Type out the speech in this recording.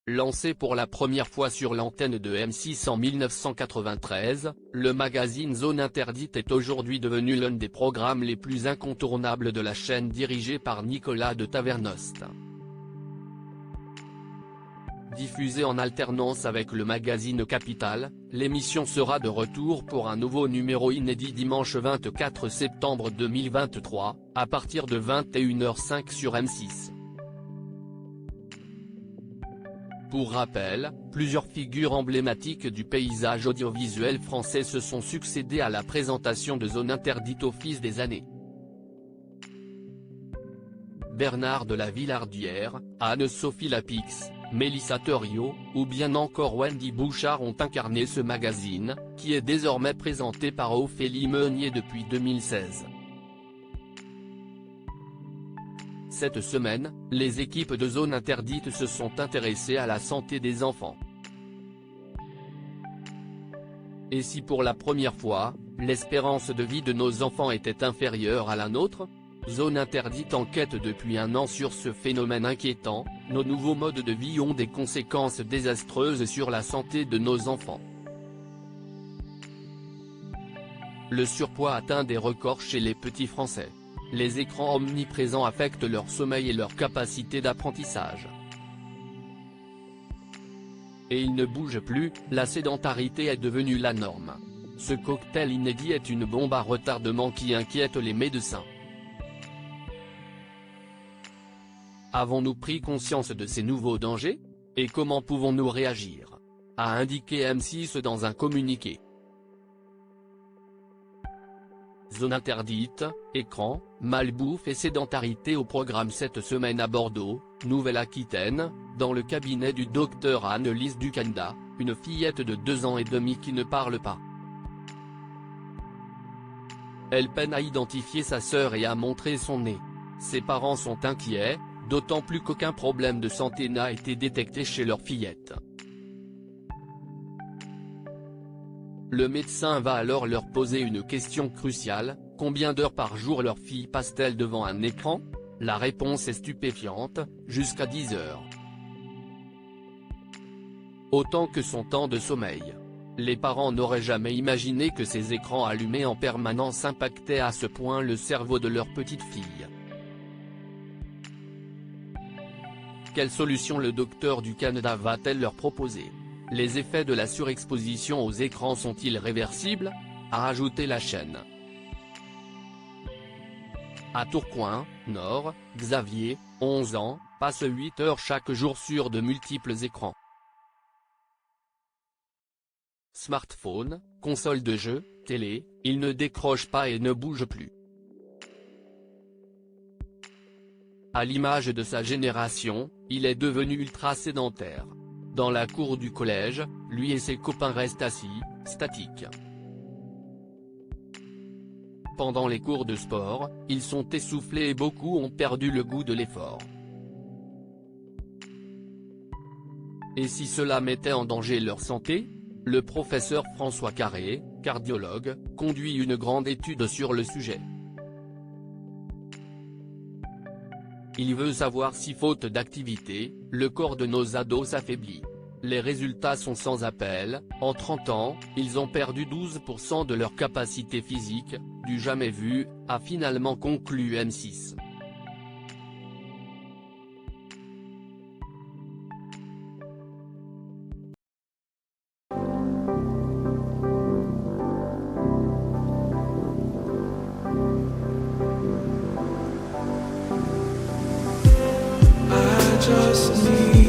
Lancé pour la première fois sur l'antenne de M6 en 1993, le magazine Zone Interdite est aujourd'hui devenu l'un des programmes les plus incontournables de la chaîne dirigée par Nicolas de Tavernost. Diffusée en alternance avec le magazine Capital, l'émission sera de retour pour un nouveau numéro inédit dimanche 24 septembre 2023, à partir de 21h05 sur M6. Pour rappel, plusieurs figures emblématiques du paysage audiovisuel français se sont succédé à la présentation de Zone Interdite au fil des années. Bernard de la Villardière, Anne-Sophie Lapix, Mélissa Theriot, ou bien encore Wendy Bouchard ont incarné ce magazine, qui est désormais présenté par Ophélie Meunier depuis 2016. Cette semaine, les équipes de Zone Interdite se sont intéressées à la santé des enfants. Et si pour la première fois, l'espérance de vie de nos enfants était inférieure à la nôtre ? Zone Interdite enquête depuis un an sur ce phénomène inquiétant. Nos nouveaux modes de vie ont des conséquences désastreuses sur la santé de nos enfants. Le surpoids atteint des records chez les petits Français. Les écrans omniprésents affectent leur sommeil et leur capacité d'apprentissage. Et ils ne bougent plus, la sédentarité est devenue la norme. Ce cocktail inédit est une bombe à retardement qui inquiète les médecins. Avons-nous pris conscience de ces nouveaux dangers ? Et comment pouvons-nous réagir ? A indiqué M6 dans un communiqué. Zone Interdite, écran, malbouffe et sédentarité au programme cette semaine à Bordeaux, Nouvelle-Aquitaine, dans le cabinet du docteur Anne-Lise Ducanda, une fillette de 2 ans et demi qui ne parle pas. Elle peine à identifier sa sœur et à montrer son nez. Ses parents sont inquiets, d'autant plus qu'aucun problème de santé n'a été détecté chez leur fillette. Le médecin va alors leur poser une question cruciale, combien d'heures par jour leur fille passe-t-elle devant un écran ? La réponse est stupéfiante, jusqu'à 10 heures. Autant que son temps de sommeil. Les parents n'auraient jamais imaginé que ces écrans allumés en permanence impactaient à ce point le cerveau de leur petite fille. Quelle solution le docteur du Canada va-t-elle leur proposer ? Les effets de la surexposition aux écrans sont-ils réversibles ? A rajouté la chaîne. À Tourcoing, Nord, Xavier, 11 ans, passe 8 heures chaque jour sur de multiples écrans. Smartphone, console de jeu, télé, il ne décroche pas et ne bouge plus. À l'image de sa génération, il est devenu ultra sédentaire. Dans la cour du collège, lui et ses copains restent assis, statiques. Pendant les cours de sport, ils sont essoufflés et beaucoup ont perdu le goût de l'effort. Et si cela mettait en danger leur santé ? Le professeur François Carré, cardiologue, conduit une grande étude sur le sujet. Il veut savoir si faute d'activité, le corps de nos ados s'affaiblit. Les résultats sont sans appel, en 30 ans, ils ont perdu 12% de leur capacité physique, du jamais vu, a finalement conclu M6. Just need